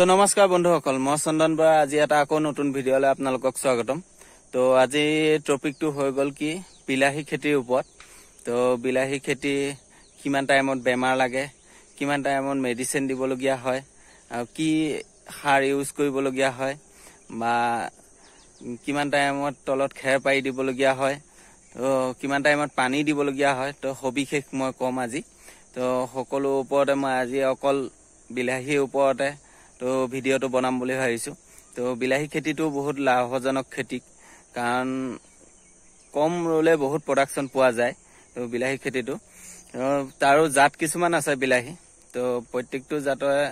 তো নমস্কাৰ বন্ধুসকল, মই চন্দন বৰা। আজি এটা আকৌ নতুন ভিডিঅ'লৈ আপোনালোকক স্বাগতম। তো আজি টপিকটো হৈ গ'ল কি বিলাহী খেতিৰ ওপৰত। তো বিলাহী খেতি কিমান টাইমত বেমাৰ লাগে, কিমান টাইমত মেডিচিন দিবলগীয়া হয়, আৰু কি সাৰ ইউজ কৰিবলগীয়া হয়, বা কিমান টাইমত তলত খেৰ পাৰি দিবলগীয়া হয়, তো কিমান টাইমত পানী দিবলগীয়া হয়, তো সবিশেষ মই ক'ম আজি। তো সকলো ওপৰতে মই আজি অকল বিলাহীৰ ওপৰতে তো ভিডিঅ'টো বনাম বুলি ভাবিছোঁ। তো বিলাহী খেতিটো বহুত লাভজনক খেতি, কাৰণ কম ৰুলে বহুত প্ৰডাকশ্যন পোৱা যায়। তো বিলাহী খেতিটো তাৰো জাত কিছুমান আছে বিলাহী। তো প্ৰত্যেকটো জাতৰে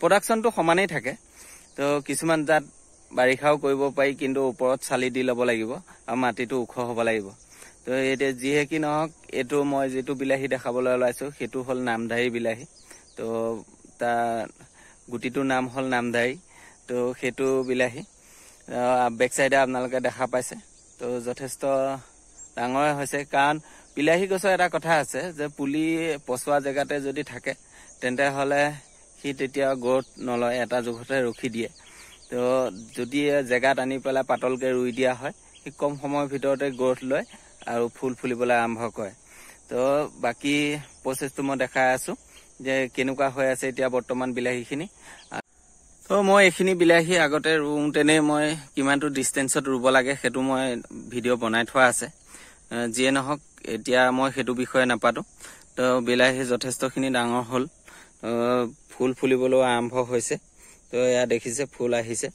প্ৰডাকশ্যনটো সমানেই থাকে। তো কিছুমান জাত বাৰিষাও কৰিব পাৰি, কিন্তু ওপৰত চালি দি ল'ব লাগিব আৰু মাটিটো ওখ হ'ব লাগিব। তো এতিয়া যিহে কি নহওক, এইটো মই যিটো বিলাহী দেখাবলৈ ওলাইছোঁ সেইটো হ'ল নামধাৰী বিলাহী। তো তাৰ গুটিটোৰ নাম হ'ল নামধাৰী। তো সেইটো বিলাহী বেক চাইডে আপোনালোকে দেখা পাইছে। তো যথেষ্ট ডাঙৰে হৈছে, কাৰণ বিলাহী গছৰ এটা কথা আছে যে পুলি পচোৱা জেগাতে যদি থাকে তেন্তে হ'লে সি তেতিয়া গ্ৰথ নলয়, এটা জোখতে ৰখি দিয়ে। তো যদি জেগাত আনি পেলাই পাতলকৈ ৰুই দিয়া হয়, সি কম সময়ৰ ভিতৰতে গ্ৰথ লয় আৰু ফুল ফুলিবলৈ আৰম্ভ কৰে। তো বাকী প্ৰচেছটো মই দেখাই আছোঁ যে কেনেকুৱা হৈ আছে এতিয়া বৰ্তমান বিলাহীখিনি। তো মই এইখিনি বিলাহী আগতে ৰুওঁতেনে মই কিমানটো ডিষ্টেঞ্চত ৰুব লাগে সেইটো মই ভিডিঅ' বনাই থোৱা আছে। যিয়ে নহওক এতিয়া মই সেইটো বিষয়ে নাপাতোঁ। তো বিলাহী যথেষ্টখিনি ডাঙৰ হ'ল, ফুল ফুলিবলৈও আৰম্ভ হৈছে। তো এয়া দেখিছে ফুল আহিছে,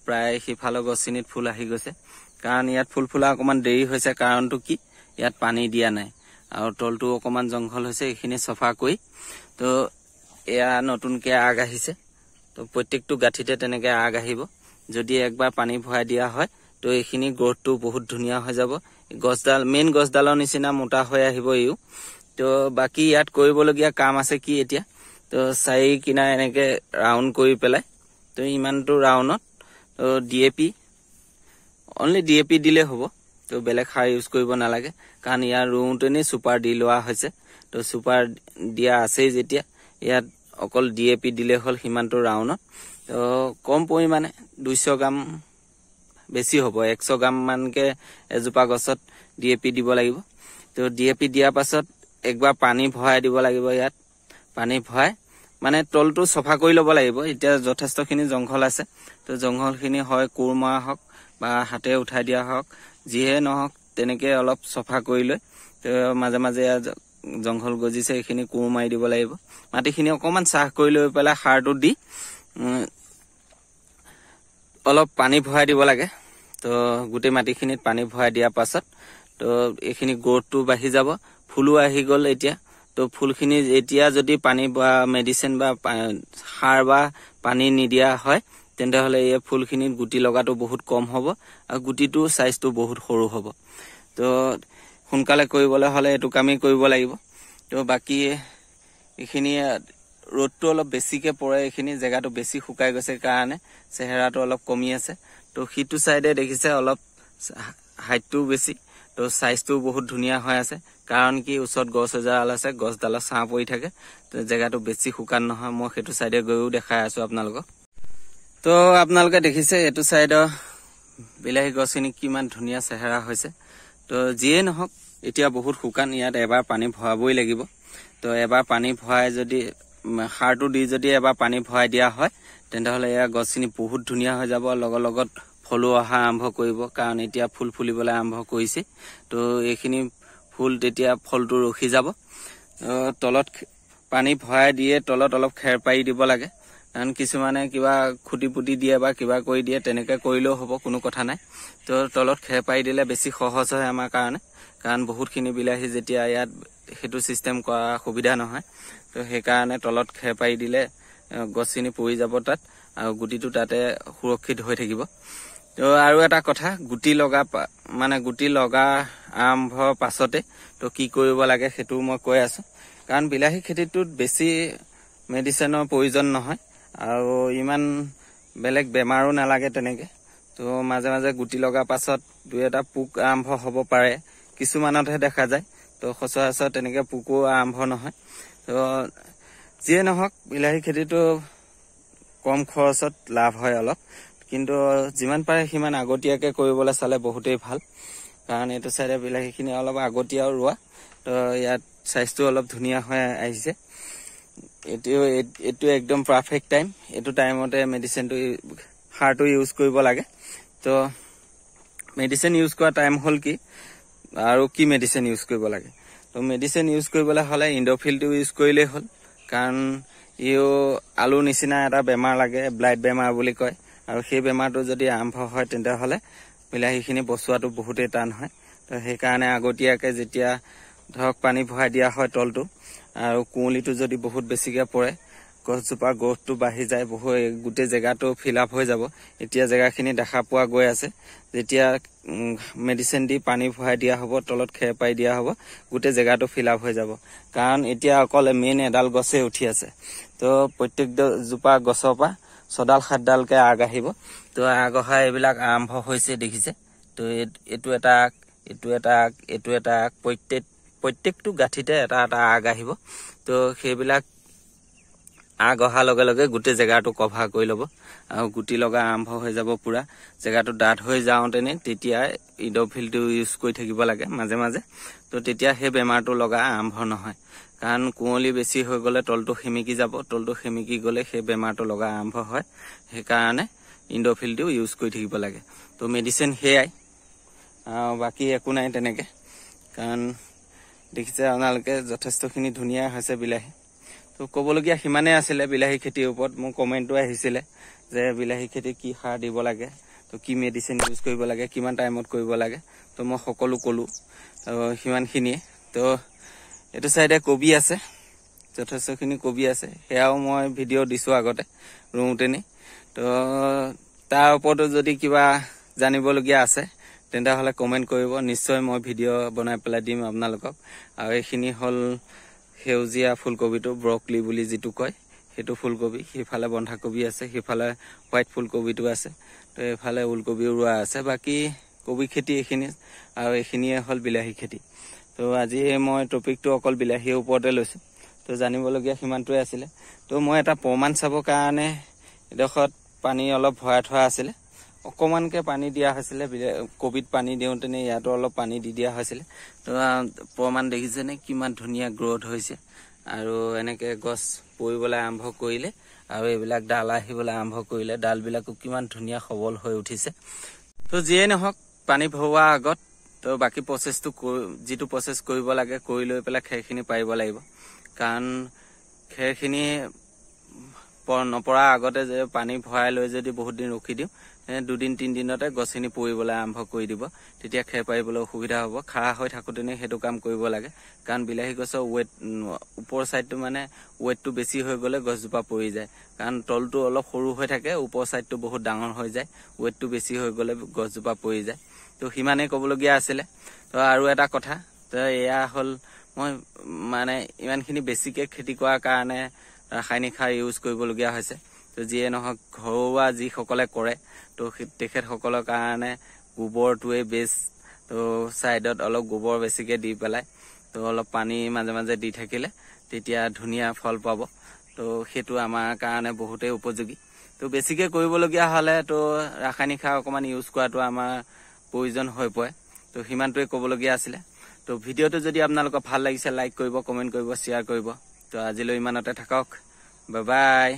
প্ৰায় সিফালৰ গছখিনিত ফুল আহি গৈছে। কাৰণ ইয়াত ফুল ফুলা অকণমান দেৰি হৈছে, কাৰণটো কি ইয়াত পানী দিয়া নাই আৰু তলটো অকণমান জংঘল হৈছে, এইখিনি চফা কৰি। তো এয়া নতুনকৈ আগ আহিছে। তো প্ৰত্যেকটো গাঁঠিতে তেনেকৈ আগ আহিব। যদি একবাৰ পানী ভৰাই দিয়া হয় তো এইখিনি গ্ৰথটো বহুত ধুনীয়া হৈ যাব। গছডাল মেইন গছডালৰ নিচিনা মোটা হৈ আহিব ইও। তো বাকী ইয়াত কৰিবলগীয়া কাম আছে কি এতিয়া, তো চাৰি কিনাৰ এনেকৈ ৰাউণ্ড কৰি পেলাই, তো ইমানটো ৰাউণ্ডত তো অনলি DAP দিলেই হ'ব। তো বেলেগ সাৰ ইউজ কৰিব নালাগে, কাৰণ ইয়াৰ ৰুওঁতেনেই চুপাৰ দি লোৱা হৈছে। তো চুপাৰ দিয়া আছেই যেতিয়া, ইয়াত অকল DAP দিলে হ'ল সিমানটো ৰাউণ্ডত। তো কম পৰিমাণে 200 গ্ৰাম বেছি হ'ব, 100 গ্ৰাম মানকৈ এজোপা গছত DAP দিব লাগিব। তো DAP দিয়াৰ পাছত একবাৰ পানী ভৰাই দিব লাগিব। ইয়াত পানী ভৰাই মানে তলটো চফা কৰি ল'ব লাগিব। এতিয়া যথেষ্টখিনি জংঘল আছে, তো জংঘলখিনি হয় কোৰ মৰা হওক বা হাতে উঠাই দিয়া হওক, যিহে নহওক তেনেকৈ অলপ চফা কৰি লৈ তো মাজে মাজে জংঘল গজিছে এইখিনি কোৰ মাৰি দিব লাগিব। মাটিখিনি অকণমান চাহ কৰি লৈ পেলাই সাৰটো দি অলপ পানী ভৰাই দিব লাগে। তো গোটেই মাটিখিনিত পানী ভৰাই দিয়াৰ পাছত তো এইখিনি গ্ৰথটো বাঢ়ি যাব, ফুলো আহি গ'ল এতিয়া। তো ফুলখিনি এতিয়া যদি পানী বা মেডিচিন বা সাৰ বা পানী নিদিয়া হয় তেন্তে হ'লে এই ফুলখিনিত গুটি লগাটো বহুত কম হ'ব আৰু গুটিটো চাইজটো বহুত সৰু হ'ব। তো সোনকালে কৰিবলৈ হ'লে এইটো কামেই কৰিব লাগিব। তো বাকী এইখিনি ৰ'দটো অলপ বেছিকৈ পৰে, এইখিনি জেগাটো বেছি শুকাই গৈছে কাৰণে চেহেৰাটো অলপ কমি আছে। তো সিটো চাইডে দেখিছে অলপ হাইটটোও বেছি, তো চাইজটোও বহুত ধুনীয়া হৈ আছে। কাৰণ কি ওচৰত গছ এডাল আছে, গছডালত ছাঁ পৰি থাকে, তো জেগাটো বেছি শুকান নহয়। মই সেইটো চাইডে গৈও দেখাই আছোঁ আপোনালোকক। তো আপোনালোকে দেখিছে এইটো চাইডৰ বিলাহী গছখিনি কিমান ধুনীয়া চেহেৰা হৈছে। তো যিয়ে নহওক এতিয়া বহুত শুকান, ইয়াত এবাৰ পানী ভৰাবই লাগিব। তো এবাৰ পানী ভৰাই যদি সাৰটো দি যদি এবাৰ পানী ভৰাই দিয়া হয় তেন্তে হ'লে এয়া গছখিনি বহুত ধুনীয়া হৈ যাব। লগত ফলো অহা আৰম্ভ কৰিব, কাৰণ এতিয়া ফুল ফুলিবলৈ আৰম্ভ কৰিছে। তো এইখিনি ফুল তেতিয়া ফলটো ৰখি যাব। তলত পানী ভৰাই দিয়ে, তলত অলপ খেৰ পাৰি দিব লাগে। কাৰণ কিছুমানে কিবা খুটি পুটি দিয়ে বা কিবা কৰি দিয়ে, তেনেকৈ কৰিলেও হ'ব, কোনো কথা নাই। তো তলত খেৰ পাৰি দিলে বেছি সহজ হয় আমাৰ কাৰণে, কাৰণ বহুতখিনি বিলাহী যেতিয়া ইয়াত সেইটো ছিষ্টেম কৰা সুবিধা নহয়। তো সেইকাৰণে তলত খেৰ পাৰি দিলে গছখিনি পৰি যাব তাত, আৰু গুটিটো তাতে সুৰক্ষিত হৈ থাকিব। তো আৰু এটা কথা, গুটি লগা আৰম্ভ পাছতে তো কি কৰিব লাগে সেইটো মই কৈ আছোঁ। কাৰণ বিলাহী খেতিটোত বেছি মেডিচিনৰ প্ৰয়োজন নহয় আৰু ইমান বেলেগ বেমাৰো নালাগে তেনেকৈ। তো মাজে মাজে গুটি লগাৰ পাছত 2-এটা পোক আৰম্ভ হ'ব পাৰে, কিছুমানতহে দেখা যায়। তো সচৰাচৰ তেনেকৈ পোকো আৰম্ভ নহয়। তো যিয়ে নহওক বিলাহী খেতিটো কম খৰচত লাভ হয় অলপ, কিন্তু যিমান পাৰে সিমান আগতীয়াকৈ কৰিবলৈ চালে বহুতেই ভাল। কাৰণ এইটো চাইডে বিলাহীখিনি অলপ আগতীয়াও ৰোৱা, তো ইয়াত চাইজটো অলপ ধুনীয়া হৈ আহিছে। এইটো একদম পাৰফেক্ট টাইম। এইটো টাইমতে মেডিচিনটো সাৰটো ইউজ কৰিব লাগে। তো মেডিচিন ইউজ কৰা টাইম হ'ল কি আৰু কি মেডিচিন ইউজ কৰিব লাগে। তো মেডিচিন ইউজ কৰিবলৈ হ'লে ইণ্ডোফিলটো ইউজ কৰিলেই হ'ল, কাৰণ ইও আলুৰ নিচিনা এটা বেমাৰ লাগে, ব্লাইট বেমাৰ বুলি কয়। আৰু সেই বেমাৰটো যদি আৰম্ভ হয় তেতিয়াহ'লে বিলাহীখিনি বচোৱাটো বহুতেই টান হয়। তো সেইকাৰণে আগতীয়াকৈ যেতিয়া ধৰক পানী ভৰাই দিয়া হয় তলটো, আৰু কুঁৱলীটো যদি বহুত বেছিকৈ পৰে, গছজোপাৰ গ্ৰথটো বাঢ়ি যায়, গোটেই জেগাটো ফিল আপ হৈ যাব। এতিয়া জেগাখিনি দেখা পোৱা গৈ আছে। যেতিয়া মেডিচিন দি পানী ভৰাই দিয়া হ'ব, তলত খেৰ পাৰি দিয়া হ'ব, গোটেই জেগাটো ফিল আপ হৈ যাব। কাৰণ এতিয়া অকল মেইন এডাল গছে উঠি আছে। তো প্ৰত্যেকজোপা গছৰ পৰা 6ডাল 7ডালকৈ আগ আহিব। তো আগ অহা এইবিলাক আৰম্ভ হৈছে দেখিছে। তো এইটো এটা আগ, এইটো এটা আগ, এইটো এটা আগ, প্ৰত্যেকটো গাঁঠিতে এটা এটা আগ আহিব। তো সেইবিলাক আগ অহাৰ লগে লগে গোটেই জেগাটো কভাৰ কৰি ল'ব আৰু গুটি লগা আৰম্ভ হৈ যাব। পুৰা জেগাটো ডাঠ হৈ যাওঁতেনে তেতিয়া ইণ্ডোফিলটো ইউজ কৰি থাকিব লাগে মাজে মাজে। তো তেতিয়া সেই বেমাৰটো লগা আৰম্ভ নহয়। কাৰণ কুঁৱলী বেছি হৈ গ'লে তলটো সেমিকি যাব, তলটো সেমিকি গ'লে সেই বেমাৰটো লগা আৰম্ভ হয়। সেইকাৰণে ইণ্ডোফিলটো ইউজ কৰি থাকিব লাগে। তো মেডিচিন সেয়াই, বাকী একো নাই তেনেকৈ। কাৰণ দেখিছে আপোনালোকে যথেষ্টখিনি ধুনীয়া হৈছে বিলাহী। তো ক'বলগীয়া সিমানেই আছিলে বিলাহী খেতিৰ ওপৰত। মোৰ কমেণ্টটো আহিছিলে যে বিলাহী খেতি কি সাৰ দিব লাগে, তো কি মেডিচিন ইউজ কৰিব লাগে, কিমান টাইমত কৰিব লাগে। তো মই সকলো ক'লোঁ, সিমানখিনিয়ে। তো এইটো চাইডে কবি আছে, যথেষ্টখিনি কবি আছে, সেয়াও মই ভিডিঅ' দিছোঁ আগতে ৰুওঁতেনি। তো তাৰ ওপৰতো যদি কিবা জানিবলগীয়া আছে তেতিয়াহ'লে কমেণ্ট কৰিব, নিশ্চয় মই ভিডিঅ' বনাই পেলাই দিম আপোনালোকক। আৰু এইখিনি হ'ল সেউজীয়া ফুলকবিটো, ব্ৰকলি বুলি যিটো কয়, সেইটো ফুলকবি। সেইফালে বন্ধাকবি আছে, সেইফালে হোৱাইট ফুলকবিটো আছে। তো এইফালে ওলকবিও ৰোৱা আছে। বাকী কবি খেতি এইখিনি, আৰু এইখিনিয়ে হ'ল বিলাহী খেতি। তো আজি মই টপিকটো অকল বিলাহীৰ ওপৰতে লৈছোঁ। তো জানিবলগীয়া সিমানটোৱে আছিলে। তো মই এটা প্ৰমাণ চাবৰ কাৰণে এডোখৰত পানী অলপ ভৰাই থোৱা আছিলে, অকণমানকৈ পানী দিয়া হৈছিলে। কবিত পানী দিওঁতেনে ইয়াতো অলপ পানী দি দিয়া হৈছিলে। তো প্ৰমাণ দেখিছেনে কিমান ধুনীয়া গ্ৰথ হৈছে। আৰু এনেকৈ গছ পৰিবলৈ আৰম্ভ কৰিলে আৰু এইবিলাক ডাল আহিবলৈ আৰম্ভ কৰিলে, ডালবিলাকো কিমান ধুনীয়া সবল হৈ উঠিছে। তো যিয়েই নহওক, পানী ভৰোৱাৰ আগত তো বাকী প্ৰচেছটো যিটো প্ৰচেছ কৰিব লাগে কৰি লৈ পেলাই খেৰখিনি পাৰিব লাগিব। কাৰণ খেৰখিনি নপৰাৰ আগতে যে পানী ভৰাই লৈ যদি বহুত দিন ৰখি দিওঁ, 2-3 দিনতে গছখিনি পৰিবলৈ আৰম্ভ কৰি দিব। তেতিয়া খেৰ পাৰিবলৈ অসুবিধা হ'ব। খাৰা হৈ থাকোঁতেনে সেইটো কাম কৰিব লাগে। কাৰণ বিলাহী গছৰ ওপৰ ছাইডটো মানে ৱেটটো বেছি হৈ গ'লে গছজোপা পৰি যায়। কাৰণ তলটো অলপ সৰু হৈ থাকে, ওপৰ ছাইডটো বহুত ডাঙৰ হৈ যায়। ৱেটটো বেছি হৈ গ'লে গছজোপা পৰি যায়। তো সিমানেই ক'বলগীয়া আছিলে। তো আৰু এটা কথা, তো এয়া হ'ল মই মানে ইমানখিনি বেছিকৈ খেতি কৰাৰ কাৰণে ৰাসায়নিক সাৰ ইউজ কৰিবলগীয়া হৈছে। তো যিয়ে নহওক, ঘৰুৱা যিসকলে কৰে তো তেখেতসকলৰ কাৰণে গোবৰটোৱে বেষ্ট। তো ছাইডত অলপ গোবৰ বেছিকৈ দি পেলাই, তো অলপ পানী মাজে মাজে দি থাকিলে তেতিয়া ধুনীয়া ফল পাব। তো সেইটো আমাৰ কাৰণে বহুতেই উপযোগী। তো বেছিকৈ কৰিবলগীয়া হ'লে তো ৰাসায়নিক সাৰ অকণমান ইউজ কৰাটো আমাৰ প্ৰয়োজন হৈ পৰে। তো সিমানটোৱে ক'বলগীয়া আছিলে। তো ভিডিঅ'টো যদি আপোনালোকৰ ভাল লাগিছে লাইক কৰিব, কমেণ্ট কৰিব, শ্বেয়াৰ কৰিব। তো আজিলৈ ইমানতে থাকক। Bye bye.